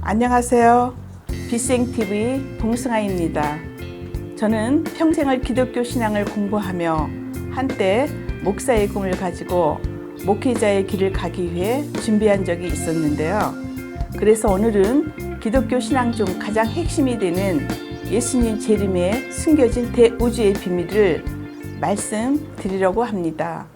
안녕하세요. 비생TV 동승아입니다. 저는 평생을 기독교 신앙을 공부하며 한때 목사의 꿈을 가지고 목회자의 길을 가기 위해 준비한 적이 있었는데요. 그래서 오늘은 기독교 신앙 중 가장 핵심이 되는 예수님 재림에 숨겨진 대우주의 비밀을 말씀드리려고 합니다.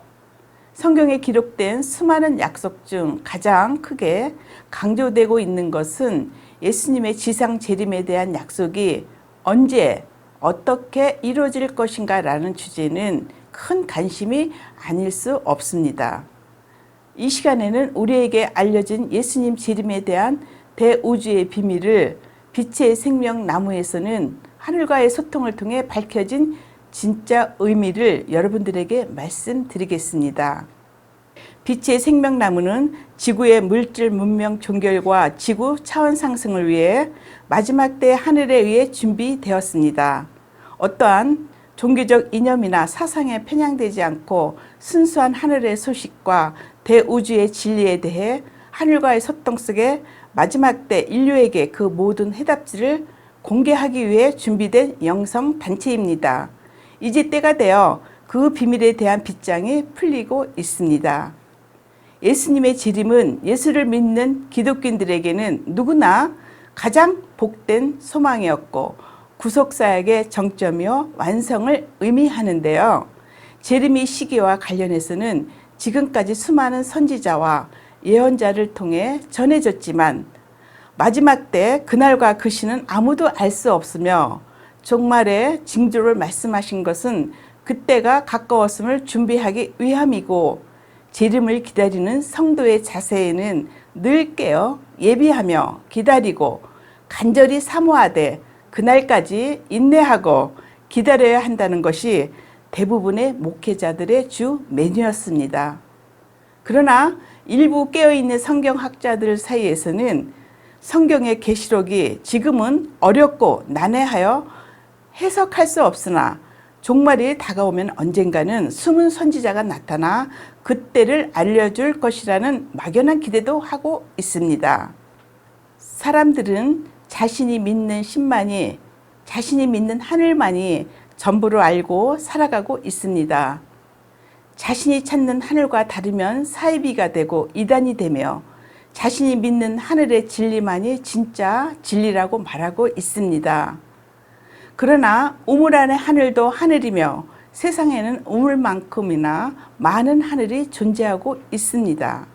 성경에 기록된 수많은 약속 중 가장 크게 강조되고 있는 것은 예수님의 지상 재림에 대한 약속이 언제 어떻게 이루어질 것인가 라는 주제는 큰 관심이 아닐 수 없습니다. 이 시간에는 우리에게 알려진 예수님 재림에 대한 대우주의 비밀을 빛의 생명나무에서는 하늘과의 소통을 통해 밝혀진 진짜 의미를 여러분들에게 말씀드리겠습니다. 빛의 생명나무는 지구의 물질 문명 종결과 지구 차원 상승을 위해 마지막 때 하늘에 의해 준비되었습니다. 어떠한 종교적 이념이나 사상에 편향되지 않고 순수한 하늘의 소식과 대우주의 진리에 대해 하늘과의 소통 속에 마지막 때 인류에게 그 모든 해답지를 공개하기 위해 준비된 영성 단체입니다. 이제 때가 되어 그 비밀에 대한 빗장이 풀리고 있습니다. 예수님의 재림은 예수를 믿는 기독교인들에게는 누구나 가장 복된 소망이었고 구속사역의 정점이요 완성을 의미하는데요. 재림의 시기와 관련해서는 지금까지 수많은 선지자와 예언자를 통해 전해졌지만 마지막 때 그날과 그 시는 아무도 알 수 없으며 종말의 징조를 말씀하신 것은 그때가 가까웠음을 준비하기 위함이고 재림을 기다리는 성도의 자세에는 늘 깨어 예비하며 기다리고 간절히 사모하되 그날까지 인내하고 기다려야 한다는 것이 대부분의 목회자들의 주 메뉴였습니다. 그러나 일부 깨어있는 성경학자들 사이에서는 성경의 계시록이 지금은 어렵고 난해하여 해석할 수 없으나 종말이 다가오면 언젠가는 숨은 선지자가 나타나 그때를 알려줄 것이라는 막연한 기대도 하고 있습니다. 사람들은 자신이 믿는 신만이, 자신이 믿는 하늘만이 전부로 알고 살아가고 있습니다. 자신이 찾는 하늘과 다르면 사이비가 되고 이단이 되며 자신이 믿는 하늘의 진리만이 진짜 진리라고 말하고 있습니다. 그러나 우물 안의 하늘도 하늘이며 세상에는 우물만큼이나 많은 하늘이 존재하고 있습니다.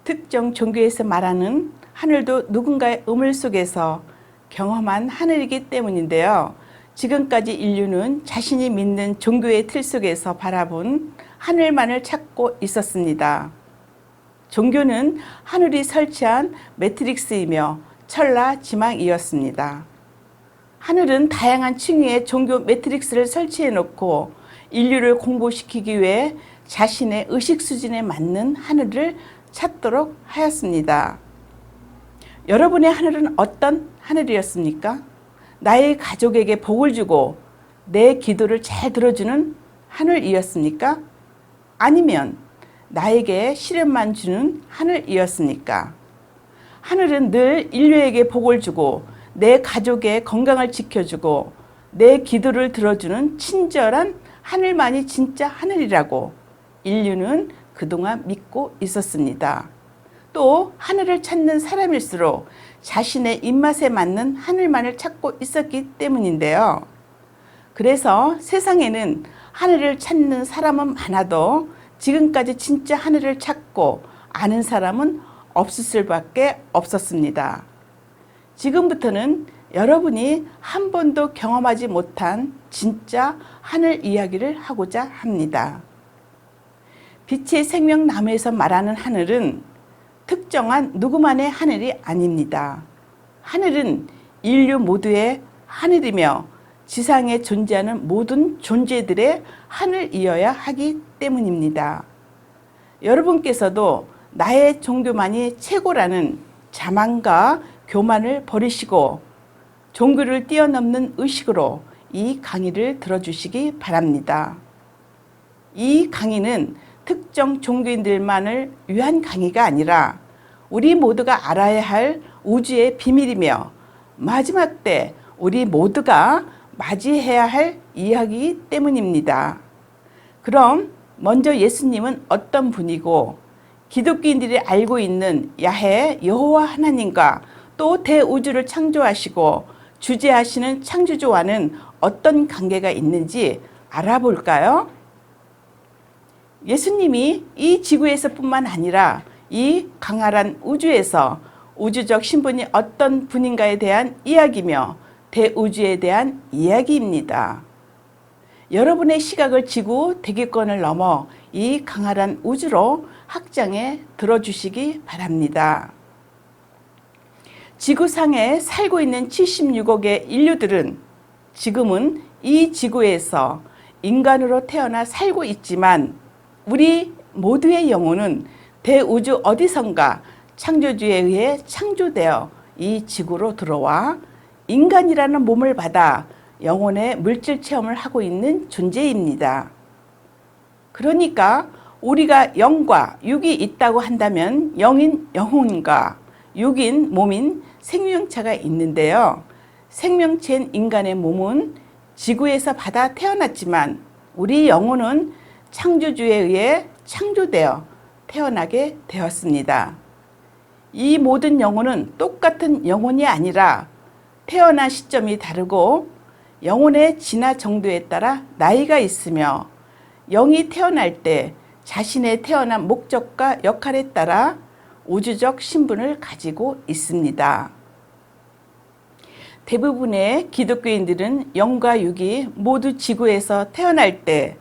특정 종교에서 말하는 하늘도 누군가의 우물 속에서 경험한 하늘이기 때문인데요. 지금까지 인류는 자신이 믿는 종교의 틀 속에서 바라본 하늘만을 찾고 있었습니다. 종교는 하늘이 설치한 매트릭스이며 천라지망이었습니다. 하늘은 다양한 층위의 종교 매트릭스를 설치해 놓고 인류를 공부시키기 위해 자신의 의식 수준에 맞는 하늘을 찾도록 하였습니다. 여러분의 하늘은 어떤 하늘이었습니까? 나의 가족에게 복을 주고 내 기도를 잘 들어주는 하늘이었습니까? 아니면 나에게 시련만 주는 하늘이었습니까? 하늘은 늘 인류에게 복을 주고 내 가족의 건강을 지켜주고 내 기도를 들어주는 친절한 하늘만이 진짜 하늘이라고 인류는 그동안 믿고 있었습니다. 또 하늘을 찾는 사람일수록 자신의 입맛에 맞는 하늘만을 찾고 있었기 때문인데요. 그래서 세상에는 하늘을 찾는 사람은 많아도 지금까지 진짜 하늘을 찾고 아는 사람은 없을 수밖에 없었습니다. 지금부터는 여러분이 한 번도 경험하지 못한 진짜 하늘 이야기를 하고자 합니다. 빛의 생명나무에서 말하는 하늘은 특정한 누구만의 하늘이 아닙니다. 하늘은 인류 모두의 하늘이며 지상에 존재하는 모든 존재들의 하늘이어야 하기 때문입니다. 여러분께서도 나의 종교만이 최고라는 자만과 교만을 버리시고 종교를 뛰어넘는 의식으로 이 강의를 들어주시기 바랍니다. 이 강의는 특정 종교인들만을 위한 강의가 아니라 우리 모두가 알아야 할 우주의 비밀이며 마지막 때 우리 모두가 맞이해야 할 이야기 때문입니다. 그럼 먼저 예수님은 어떤 분이고 기독교인들이 알고 있는 야훼 여호와 하나님과 또 대우주를 창조하시고 주재하시는 창조주와는 어떤 관계가 있는지 알아볼까요? 예수님이 이 지구에서 뿐만 아니라 이 광활한 우주에서 우주적 신분이 어떤 분인가에 대한 이야기며 대우주에 대한 이야기입니다. 여러분의 시각을 지구 대기권을 넘어 이 광활한 우주로 확장해 들어주시기 바랍니다. 지구상에 살고 있는 76억의 인류들은 지금은 이 지구에서 인간으로 태어나 살고 있지만 우리 모두의 영혼은 대우주 어디선가 창조주에 의해 창조되어 이 지구로 들어와 인간이라는 몸을 받아 영혼의 물질 체험을 하고 있는 존재입니다. 그러니까 우리가 영과 육이 있다고 한다면 영인 영혼과 육인 몸인 생명체가 있는데요. 생명체인 인간의 몸은 지구에서 받아 태어났지만 우리 영혼은 창조주에 의해 창조되어 태어나게 되었습니다. 이 모든 영혼은 똑같은 영혼이 아니라 태어난 시점이 다르고 영혼의 진화 정도에 따라 나이가 있으며 영이 태어날 때 자신의 태어난 목적과 역할에 따라 우주적 신분을 가지고 있습니다. 대부분의 기독교인들은 영과 육이 모두 지구에서 태어날 때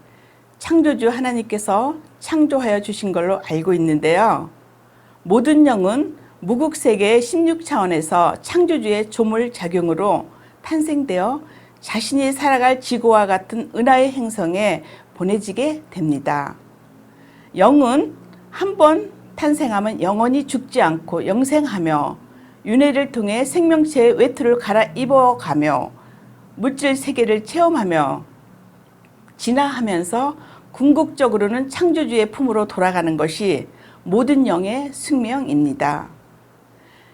창조주 하나님께서 창조하여 주신 걸로 알고 있는데요. 모든 영은 무국세계의 16차원에서 창조주의 조물작용으로 탄생되어 자신이 살아갈 지구와 같은 은하의 행성에 보내지게 됩니다. 영은 한번 탄생하면 영원히 죽지 않고 영생하며 윤회를 통해 생명체의 외투를 갈아입어가며 물질 세계를 체험하며 진화하면서 궁극적으로는 창조주의 품으로 돌아가는 것이 모든 영의 숙명입니다.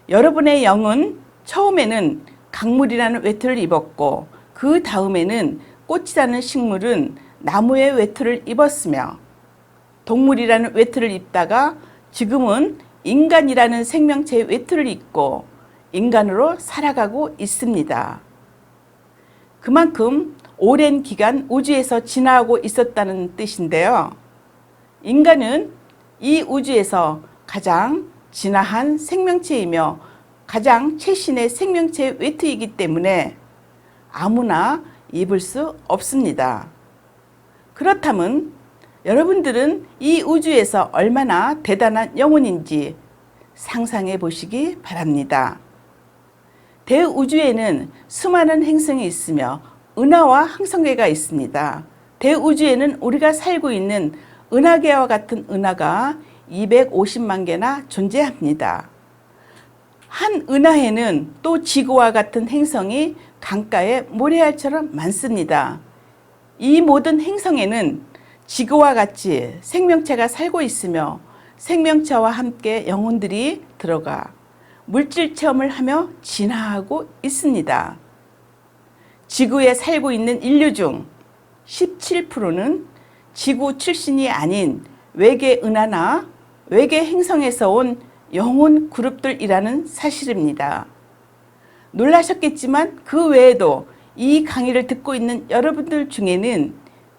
여러분의 영은 처음에는 강물이라는 외투를 입었고 그 다음에는 꽃이라는 식물은 나무의 외투를 입었으며 동물이라는 외투를 입다가 지금은 인간이라는 생명체의 외투를 입고 인간으로 살아가고 있습니다. 그만큼 오랜 기간 우주에서 진화하고 있었다는 뜻인데요. 인간은 이 우주에서 가장 진화한 생명체이며 가장 최신의 생명체의 외투이기 때문에 아무나 입을 수 없습니다. 그렇다면 여러분들은 이 우주에서 얼마나 대단한 영혼인지 상상해 보시기 바랍니다. 대우주에는 수많은 행성이 있으며 은하와 항성계가 있습니다. 대우주에는 우리가 살고 있는 은하계와 같은 은하가 250만 개나 존재합니다. 한 은하에는 또 지구와 같은 행성이 강가에 모래알처럼 많습니다. 이 모든 행성에는 지구와 같이 생명체가 살고 있으며 생명체와 함께 영혼들이 들어가 물질 체험을 하며 진화하고 있습니다. 지구에 살고 있는 인류 중 17%는 지구 출신이 아닌 외계 은하나 외계 행성에서 온 영혼 그룹들이라는 사실입니다. 놀라셨겠지만 그 외에도 이 강의를 듣고 있는 여러분들 중에는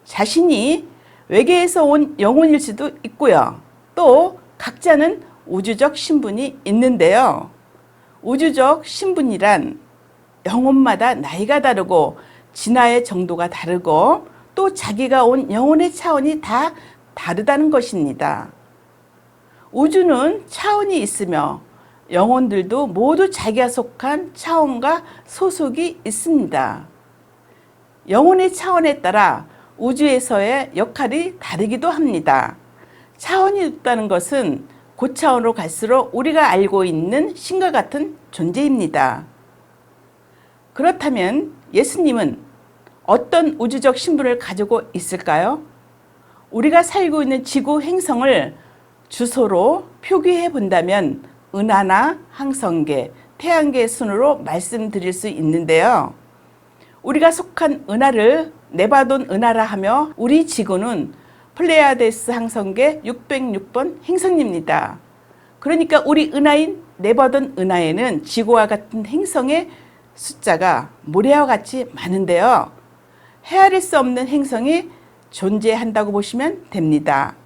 자신이 외계에서 온 영혼일 수도 있고요. 또 각자는 우주적 신분이 있는데요. 우주적 신분이란 영혼마다 나이가 다르고 진화의 정도가 다르고 또 자기가 온 영혼의 차원이 다 다르다는 것입니다. 우주는 차원이 있으며 영혼들도 모두 자기가 속한 차원과 소속이 있습니다. 영혼의 차원에 따라 우주에서의 역할이 다르기도 합니다. 차원이 있다는 것은 고차원으로 갈수록 우리가 알고 있는 신과 같은 존재입니다. 그렇다면 예수님은 어떤 우주적 신분을 가지고 있을까요? 우리가 살고 있는 지구 행성을 주소로 표기해 본다면 은하나 항성계, 태양계 순으로 말씀드릴 수 있는데요. 우리가 속한 은하를 네바돈 은하라 하며 우리 지구는 플레이아데스 항성계 606번 행성입니다. 그러니까 우리 은하인 네바돈 은하에는 지구와 같은 행성의 숫자가 모래와 같이 많은데요. 헤아릴 수 없는 행성이 존재한다고 보시면 됩니다.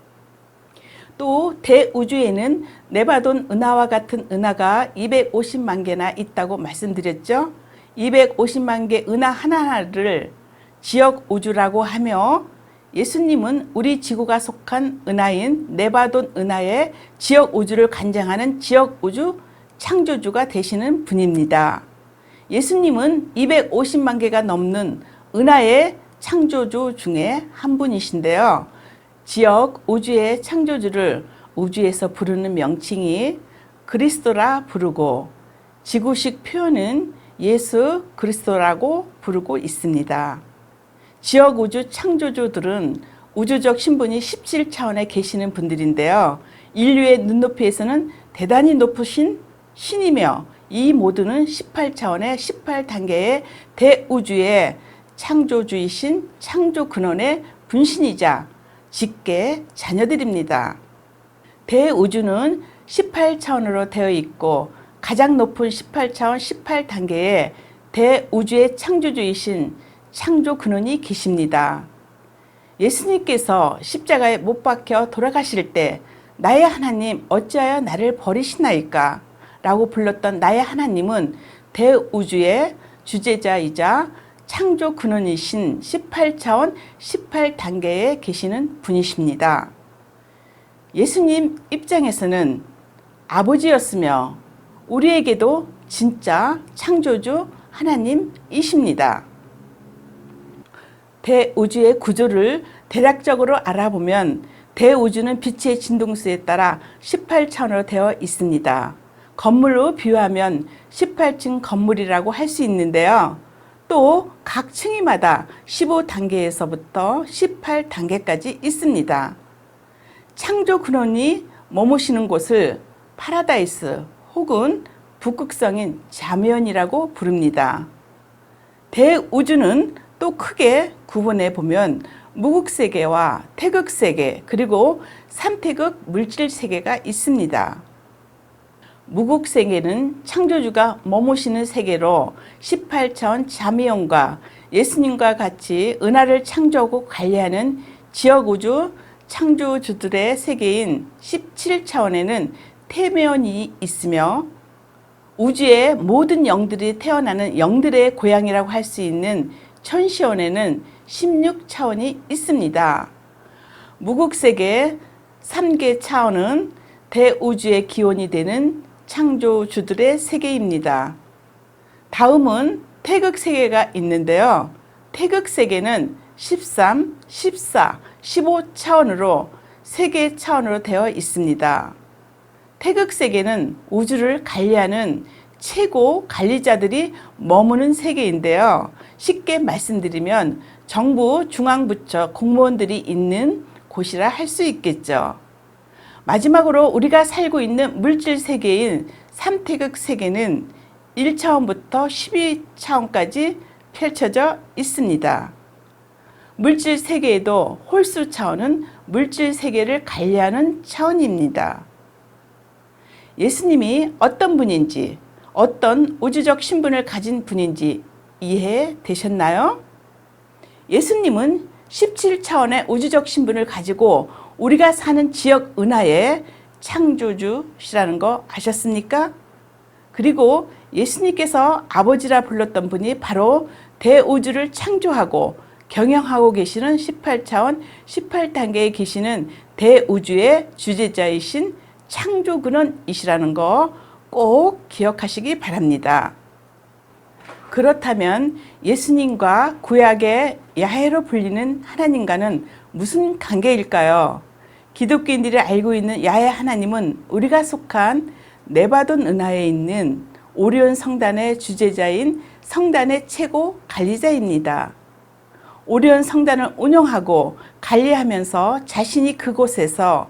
또 대우주에는 네바돈 은하와 같은 은하가 250만 개나 있다고 말씀드렸죠. 250만 개 은하 하나하나를 지역우주라고 하며 예수님은 우리 지구가 속한 은하인 네바돈 은하의 지역우주를 관장하는 지역우주 창조주가 되시는 분입니다. 예수님은 250만 개가 넘는 은하의 창조주 중에 한 분이신데요. 지역 우주의 창조주를 우주에서 부르는 명칭이 그리스도라 부르고 지구식 표현은 예수 그리스도라고 부르고 있습니다. 지역 우주 창조주들은 우주적 신분이 17차원에 계시는 분들인데요. 인류의 눈높이에서는 대단히 높으신 신이며 이 모두는 18차원의 18단계의 대우주의 창조주이신 창조 근원의 분신이자 직계 자녀들입니다. 대우주는 18차원으로 되어 있고 가장 높은 18차원 18단계의 대우주의 창조주이신 창조 근원이 계십니다. 예수님께서 십자가에 못 박혀 돌아가실 때 나의 하나님 어찌하여 나를 버리시나이까? 라고 불렀던 나의 하나님은 대우주의 주제자이자 창조 근원이신 18차원 18단계에 계시는 분이십니다. 예수님 입장에서는 아버지였으며 우리에게도 진짜 창조주 하나님이십니다. 대우주의 구조를 대략적으로 알아보면 대우주는 빛의 진동수에 따라 18차원으로 되어 있습니다. 건물로 비유하면 18층 건물이라고 할 수 있는데요. 또 각 층위마다 15단계에서부터 18단계까지 있습니다. 창조 근원이 머무시는 곳을 파라다이스 혹은 북극성인 자면이라고 부릅니다. 대우주는 또 크게 구분해 보면 무극세계와 태극세계 그리고 삼태극 물질세계가 있습니다. 무극세계는 창조주가 머무시는 세계로 18차원 자미원과 예수님과 같이 은하를 창조하고 관리하는 지역우주 창조주들의 세계인 17차원에는 태면이 있으며 우주의 모든 영들이 태어나는 영들의 고향이라고 할 수 있는 천시원에는 16차원이 있습니다. 무극세계 3개 차원은 대우주의 기원이 되는 창조주들의 세계입니다. 다음은 태극세계가 있는데요. 태극세계는 13, 14, 15차원으로 3개 차원으로 되어 있습니다. 태극세계는 우주를 관리하는 최고 관리자들이 머무는 세계인데요. 쉽게 말씀드리면 정부 중앙부처 공무원들이 있는 곳이라 할 수 있겠죠. 마지막으로 우리가 살고 있는 물질 세계인 삼태극 세계는 1차원부터 12차원까지 펼쳐져 있습니다. 물질 세계에도 홀수 차원은 물질 세계를 관리하는 차원입니다. 예수님이 어떤 분인지, 어떤 우주적 신분을 가진 분인지 이해되셨나요? 예수님은 17차원의 우주적 신분을 가지고 우리가 사는 지역 은하의 창조주시라는 거 아셨습니까? 그리고 예수님께서 아버지라 불렀던 분이 바로 대우주를 창조하고 경영하고 계시는 18차원 18단계에 계시는 대우주의 주제자이신 창조근원이시라는 거 꼭 기억하시기 바랍니다. 그렇다면 예수님과 구약의 야훼로 불리는 하나님과는 무슨 관계일까요? 기독교인들이 알고 있는 야훼 하나님은 우리가 속한 네바돈 은하에 있는 오리온 성단의 주제자인 성단의 최고 관리자입니다. 오리온 성단을 운영하고 관리하면서 자신이 그곳에서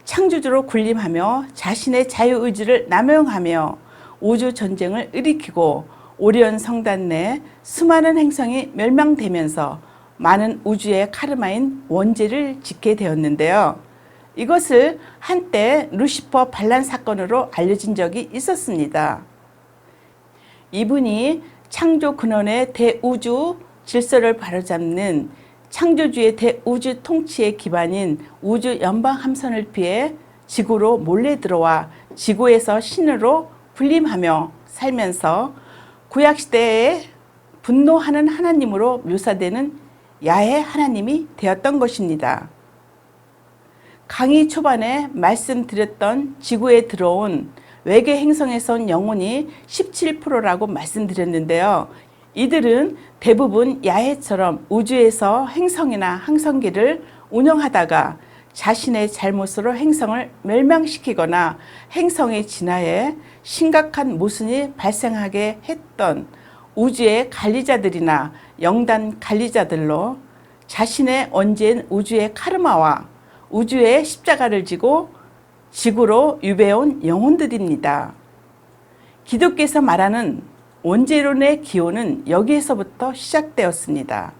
창조주로 군림하며 자신의 자유의지를 남용하며 우주 전쟁을 일으키고 오리온 성단 내 수많은 행성이 멸망되면서 많은 우주의 카르마인 원죄를 짓게 되었는데요. 이것을 한때 루시퍼 반란 사건으로 알려진 적이 있었습니다. 이분이 창조 근원의 대우주 질서를 바로잡는 창조주의 대우주 통치의 기반인 우주 연방 함선을 피해 지구로 몰래 들어와 지구에서 신으로 군림하며 살면서 구약시대에 분노하는 하나님으로 묘사되는 야훼 하나님이 되었던 것입니다. 강의 초반에 말씀드렸던 지구에 들어온 외계 행성에서 온 영혼이 17%라고 말씀드렸는데요. 이들은 대부분 야훼처럼 우주에서 행성이나 항성기를 운영하다가 자신의 잘못으로 행성을 멸망시키거나 행성에 진화해 심각한 모순이 발생하게 했던 우주의 관리자들이나 영단 관리자들로 자신의 언제인 우주의 카르마와 우주의 십자가를 지고 지구로 유배온 영혼들입니다. 기독교에서 말하는 원죄론의 기원은 여기에서부터 시작되었습니다.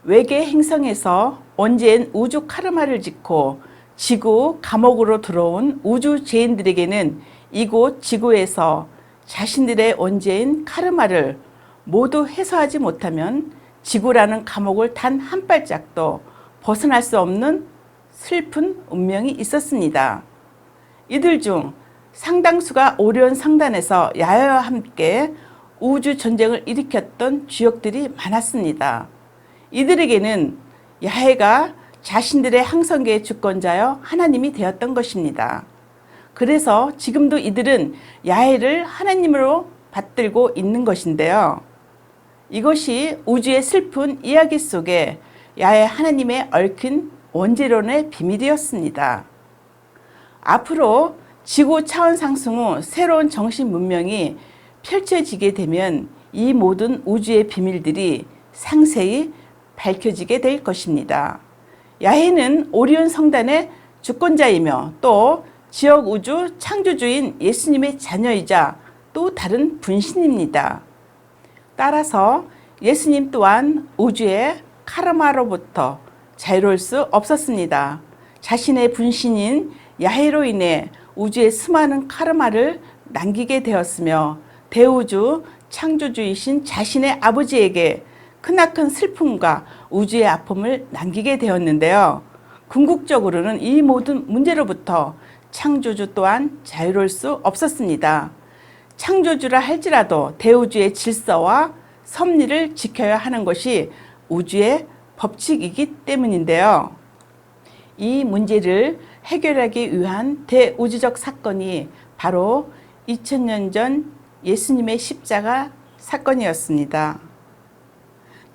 외계 행성에서 원죄인 우주 카르마를 짓고 지구 감옥으로 들어온 우주 죄인들에게는 이곳 지구에서 자신들의 원죄인 카르마를 모두 해소하지 못하면 지구라는 감옥을 단 한 발짝도 벗어날 수 없는 슬픈 운명이 있었습니다. 이들 중 상당수가 오리온 성단에서 야훼와 함께 우주 전쟁을 일으켰던 주역들이 많았습니다. 이들에게는 야훼가 자신들의 항성계의 주권자여 하나님이 되었던 것입니다. 그래서 지금도 이들은 야훼를 하나님으로 받들고 있는 것인데요. 이것이 우주의 슬픈 이야기 속에 야훼 하나님의 얽힌 원죄론의 비밀이었습니다. 앞으로 지구 차원 상승 후 새로운 정신 문명이 펼쳐지게 되면 이 모든 우주의 비밀들이 상세히 밝혀지게 될 것입니다. 야훼는 오리온 성단의 주권자이며 또 지역 우주 창조주인 예수님의 자녀이자 또 다른 분신입니다. 따라서 예수님 또한 우주의 카르마로부터 자유로울 수 없었습니다. 자신의 분신인 야훼로 인해 우주의 수많은 카르마를 남기게 되었으며 대우주 창조주이신 자신의 아버지에게 크나큰 슬픔과 우주의 아픔을 남기게 되었는데요. 궁극적으로는 이 모든 문제로부터 창조주 또한 자유로울 수 없었습니다. 창조주라 할지라도 대우주의 질서와 섭리를 지켜야 하는 것이 우주의 법칙이기 때문인데요. 이 문제를 해결하기 위한 대우주적 사건이 바로 2000년 전 예수님의 십자가 사건이었습니다.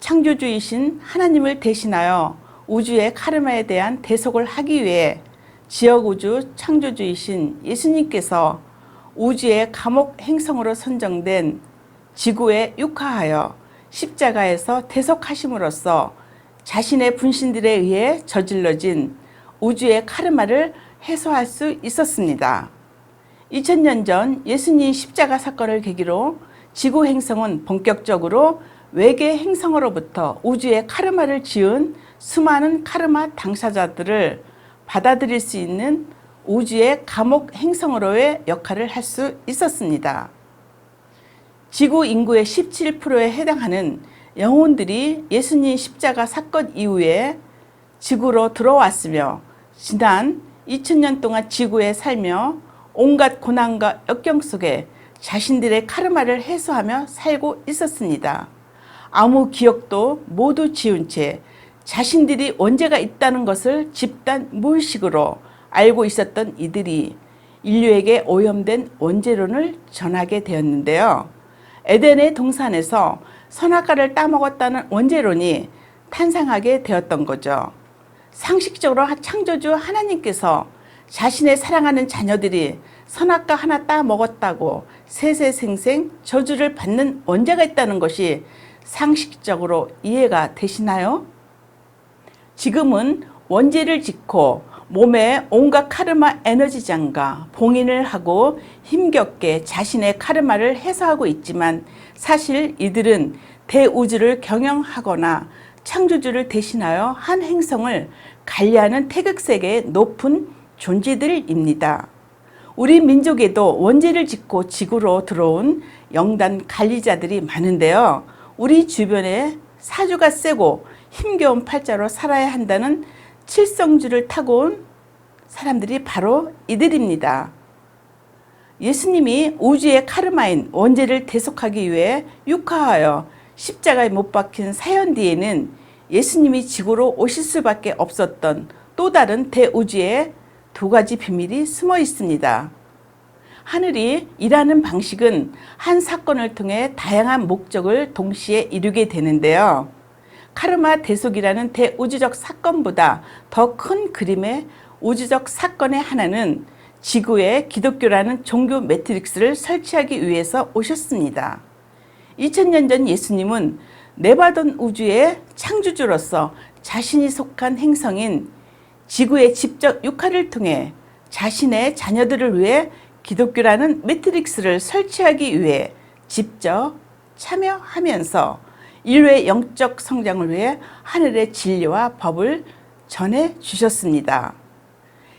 창조주이신 하나님을 대신하여 우주의 카르마에 대한 대속을 하기 위해 지역우주 창조주이신 예수님께서 우주의 감옥 행성으로 선정된 지구에 육화하여 십자가에서 대속하심으로써 자신의 분신들에 의해 저질러진 우주의 카르마를 해소할 수 있었습니다. 2000년 전 예수님 십자가 사건을 계기로 지구 행성은 본격적으로 외계 행성으로부터 우주의 카르마를 지은 수많은 카르마 당사자들을 받아들일 수 있는 우주의 감옥 행성으로의 역할을 할 수 있었습니다. 지구 인구의 17%에 해당하는 영혼들이 예수님 십자가 사건 이후에 지구로 들어왔으며 지난 2000년 동안 지구에 살며 온갖 고난과 역경 속에 자신들의 카르마를 해소하며 살고 있었습니다. 아무 기억도 모두 지운 채 자신들이 원죄가 있다는 것을 집단 무의식으로 알고 있었던 이들이 인류에게 오염된 원죄론을 전하게 되었는데요. 에덴의 동산에서 선악과를 따먹었다는 원죄론이 탄생하게 되었던 거죠. 상식적으로 창조주 하나님께서 자신의 사랑하는 자녀들이 선악과 하나 따먹었다고 세세생생 저주를 받는 원죄가 있다는 것이 상식적으로 이해가 되시나요? 지금은 원죄를 짓고 몸에 온갖 카르마 에너지장과 봉인을 하고 힘겹게 자신의 카르마를 해소하고 있지만 사실 이들은 대우주를 경영하거나 창조주를 대신하여 한 행성을 관리하는 태극세계의 높은 존재들입니다. 우리 민족에도 원죄를 짓고 지구로 들어온 영단 관리자들이 많은데요. 우리 주변에 사주가 세고 힘겨운 팔자로 살아야 한다는 칠성주를 타고 온 사람들이 바로 이들입니다. 예수님이 우주의 카르마인 원죄를 대속하기 위해 육화하여 십자가에 못 박힌 사연 뒤에는 예수님이 지구로 오실 수밖에 없었던 또 다른 대우주의 두 가지 비밀이 숨어 있습니다. 하늘이 일하는 방식은 한 사건을 통해 다양한 목적을 동시에 이루게 되는데요. 카르마 대속이라는 대우주적 사건보다 더 큰 그림의 우주적 사건의 하나는 지구에 기독교라는 종교 매트릭스를 설치하기 위해서 오셨습니다. 2000년 전 예수님은 네바돈 우주의 창조주로서 자신이 속한 행성인 지구의 직접 육화를 통해 자신의 자녀들을 위해 기독교라는 매트릭스를 설치하기 위해 직접 참여하면서 인류의 영적 성장을 위해 하늘의 진리와 법을 전해 주셨습니다.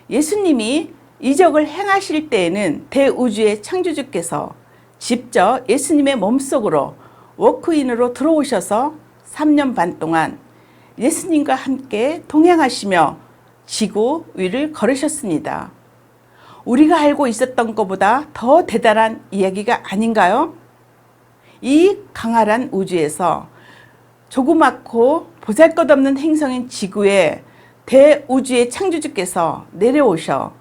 예수님이 이적을 행하실 때에는 대우주의 창조주께서 직접 예수님의 몸속으로 워크인으로 들어오셔서 3년 반 동안 예수님과 함께 동행하시며 지구 위를 걸으셨습니다. 우리가 알고 있었던 것보다 더 대단한 이야기가 아닌가요? 이 강활한 우주에서 조그맣고 보잘것없는 행성인 지구에 대우주의 창조주께서 내려오셔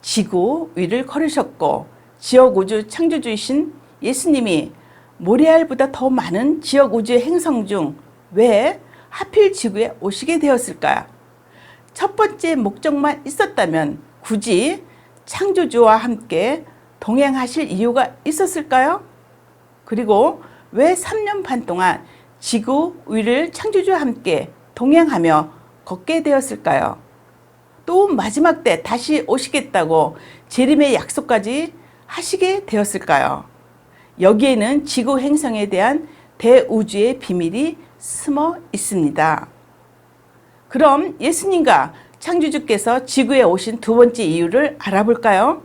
지구 위를 걸으셨고 지역우주 창조주이신 예수님이 모래알보다 더 많은 지역우주의 행성 중 왜 하필 지구에 오시게 되었을까요? 첫 번째 목적만 있었다면 굳이 창조주와 함께 동행하실 이유가 있었을까요? 그리고 왜 3년 반 동안 지구 위를 창조주와 함께 동행하며 걷게 되었을까요? 또 마지막 때 다시 오시겠다고 재림의 약속까지 하시게 되었을까요? 여기에는 지구 행성에 대한 대우주의 비밀이 숨어 있습니다. 그럼 예수님과 창조주께서 지구에 오신 두 번째 이유를 알아볼까요?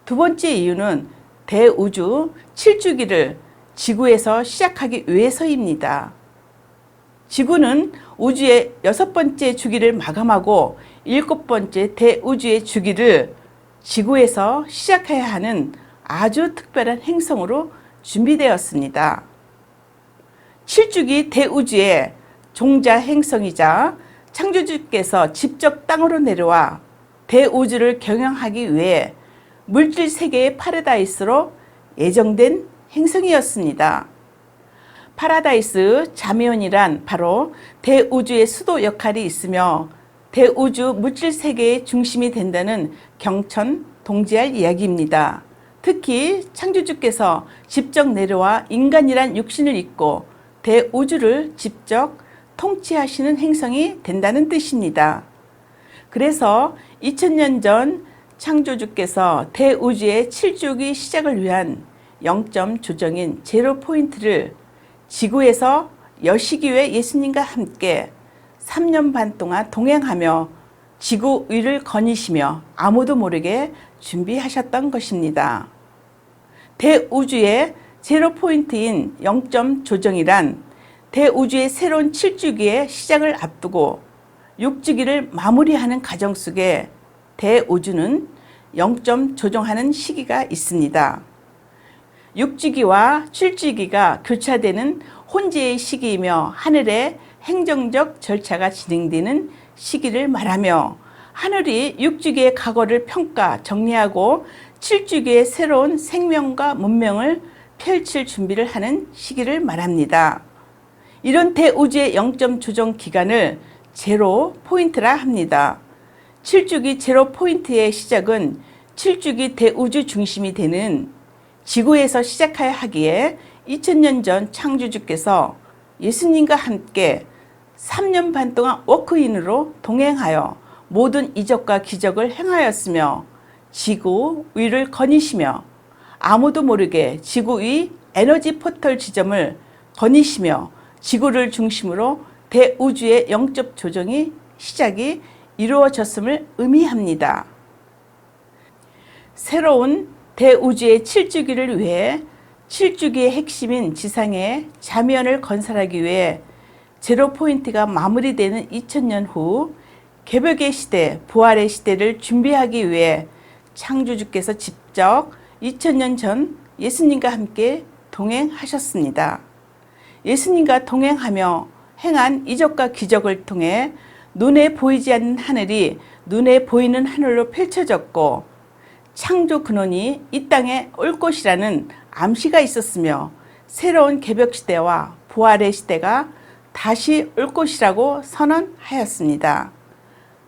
두 번째 이유는 대우주 7주기를 지구에서 시작하기 위해서입니다. 지구는 우주의 6번째 주기를 마감하고 7번째 대우주의 주기를 지구에서 시작해야 하는 아주 특별한 행성으로 준비되었습니다. 7주기 대우주의 종자 행성이자 창조주께서 직접 땅으로 내려와 대우주를 경영하기 위해 물질 세계의 파라다이스로 예정된 행성이었습니다. 파라다이스 자메온이란 바로 대우주의 수도 역할이 있으며 대우주 물질 세계의 중심이 된다는 경천동지할 이야기입니다. 특히 창조주께서 직접 내려와 인간이란 육신을 입고 대우주를 직접 통치하시는 행성이 된다는 뜻입니다. 그래서 2000년 전 창조주께서 대우주의 7주기 시작을 위한 0점 조정인 제로 포인트를 지구에서 여시기 위해 예수님과 함께 3년 반 동안 동행하며 지구 위를 거니시며 아무도 모르게 준비하셨던 것입니다. 대우주의 제로 포인트인 0점 조정이란 대우주의 새로운 7주기의 시작을 앞두고 6주기를 마무리하는 과정 속에 대우주는 0점 조정하는 시기가 있습니다. 6주기와 7주기가 교차되는 혼재의 시기이며 하늘의 행정적 절차가 진행되는 시기를 말하며 하늘이 6주기의 과거를 평가 정리하고 7주기의 새로운 생명과 문명을 펼칠 준비를 하는 시기를 말합니다. 이런 대우주의 0점 조정 기간을 제로 포인트라 합니다. 7주기 제로 포인트의 시작은 7주기 대우주 중심이 되는 지구에서 시작해야 하기에 2000년 전 창조주께서 예수님과 함께 3년 반 동안 워크인으로 동행하여 모든 이적과 기적을 행하였으며 지구 위를 거니시며 아무도 모르게 지구 위 에너지 포털 지점을 거니시며 지구를 중심으로 대우주의 영적 조정이 시작이 이루어졌음을 의미합니다. 새로운 대우주의 7주기를 위해 7주기의 핵심인 지상의 자면을 건설하기 위해 제로 포인트가 마무리되는 2000년 후 개벽의 시대, 부활의 시대를 준비하기 위해 창조주께서 직접 2000년 전 예수님과 함께 동행하셨습니다. 예수님과 동행하며 행한 이적과 기적을 통해 눈에 보이지 않는 하늘이 눈에 보이는 하늘로 펼쳐졌고 창조 근원이 이 땅에 올 것이라는 암시가 있었으며 새로운 개벽 시대와 부활의 시대가 다시 올 것이라고 선언하였습니다.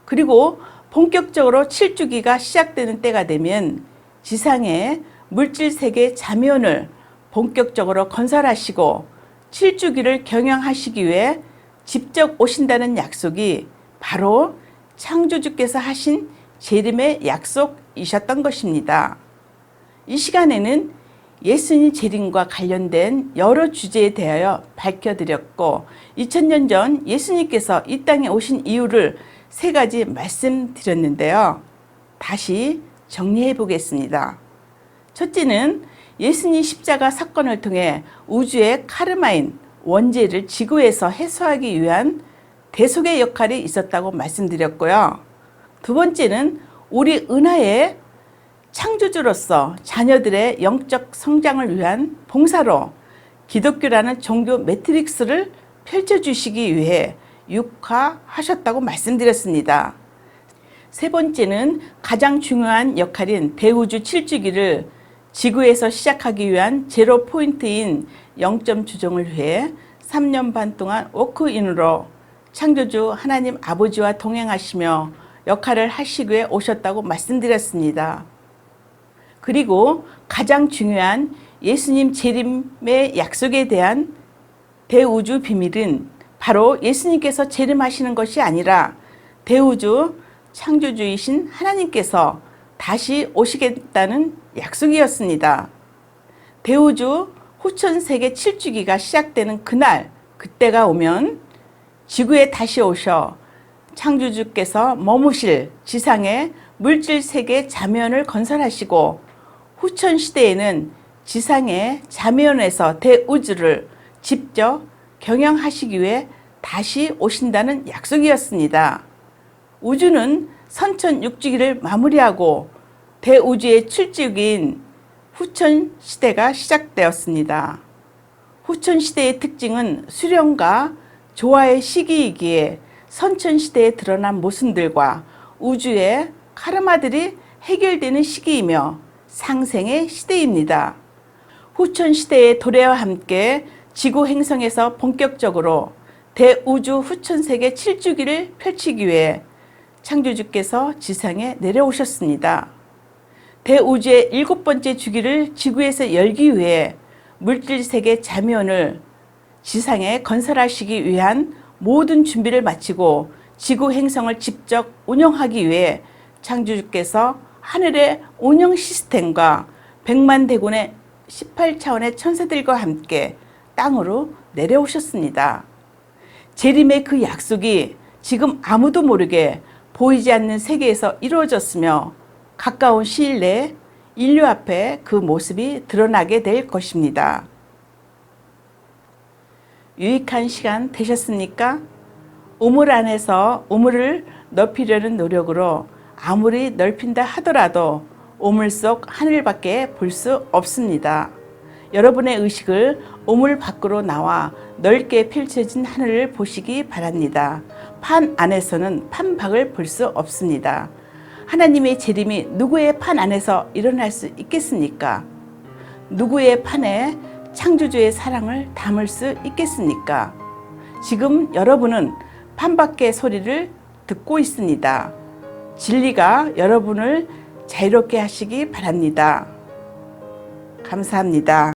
그리고 본격적으로 7주기가 시작되는 때가 되면 지상의 물질 세계 자면을 본격적으로 건설하시고 7주기를 경영하시기 위해 직접 오신다는 약속이 바로 창조주께서 하신 재림의 약속이셨던 것입니다. 이 시간에는 예수님 재림과 관련된 여러 주제에 대하여 밝혀드렸고 2000년 전 예수님께서 이 땅에 오신 이유를 세 가지 말씀드렸는데요. 다시 정리해 보겠습니다. 첫째는 예수님 십자가 사건을 통해 우주의 카르마인 원죄를 지구에서 해소하기 위한 대속의 역할이 있었다고 말씀드렸고요. 두 번째는 우리 은하의 창조주로서 자녀들의 영적 성장을 위한 봉사로 기독교라는 종교 매트릭스를 펼쳐주시기 위해 육화하셨다고 말씀드렸습니다. 세 번째는 가장 중요한 역할인 대우주 7주기를 지구에서 시작하기 위한 제로 포인트인 영점 조정을 위해 3년 반 동안 워크인으로 창조주 하나님 아버지와 동행하시며 역할을 하시기 위해 오셨다고 말씀드렸습니다. 그리고 가장 중요한 예수님 재림의 약속에 대한 대우주 비밀은 바로 예수님께서 재림하시는 것이 아니라 대우주 창조주이신 하나님께서 다시 오시겠다는 약속이었습니다. 대우주 후천세계 7주기가 시작되는 그날, 그때가 오면 지구에 다시 오셔 창조주께서 머무실 지상의 물질세계 자면을 건설하시고 후천시대에는 지상의 자면에서 대우주를 직접 경영하시기 위해 다시 오신다는 약속이었습니다. 우주는 선천 6주기를 마무리하고 대우주의 7주기인 후천시대가 시작되었습니다. 후천시대의 특징은 수령과 조화의 시기이기에 선천시대에 드러난 모순들과 우주의 카르마들이 해결되는 시기이며 상생의 시대입니다. 후천시대의 도래와 함께 지구 행성에서 본격적으로 대우주 후천세계 7주기를 펼치기 위해 창조주께서 지상에 내려오셨습니다. 대우주의 7번째 주기를 지구에서 열기 위해 물질세계 자면을 지상에 건설하시기 위한 모든 준비를 마치고 지구 행성을 직접 운영하기 위해 창조주께서 하늘의 운영 시스템과 100만 대군의 18차원의 천사들과 함께 땅으로 내려오셨습니다. 재림의 그 약속이 지금 아무도 모르게 보이지 않는 세계에서 이루어졌으며 가까운 시일 내에 인류 앞에 그 모습이 드러나게 될 것입니다. 유익한 시간 되셨습니까? 우물 안에서 우물을 넓히려는 노력으로 아무리 넓힌다 하더라도 우물 속 하늘밖에 볼 수 없습니다. 여러분의 의식을 우물 밖으로 나와 넓게 펼쳐진 하늘을 보시기 바랍니다. 판 안에서는 판 밖을 볼 수 없습니다. 하나님의 재림이 누구의 판 안에서 일어날 수 있겠습니까? 누구의 판에 창조주의 사랑을 담을 수 있겠습니까? 지금 여러분은 판 밖의 소리를 듣고 있습니다. 진리가 여러분을 자유롭게 하시기 바랍니다. 감사합니다.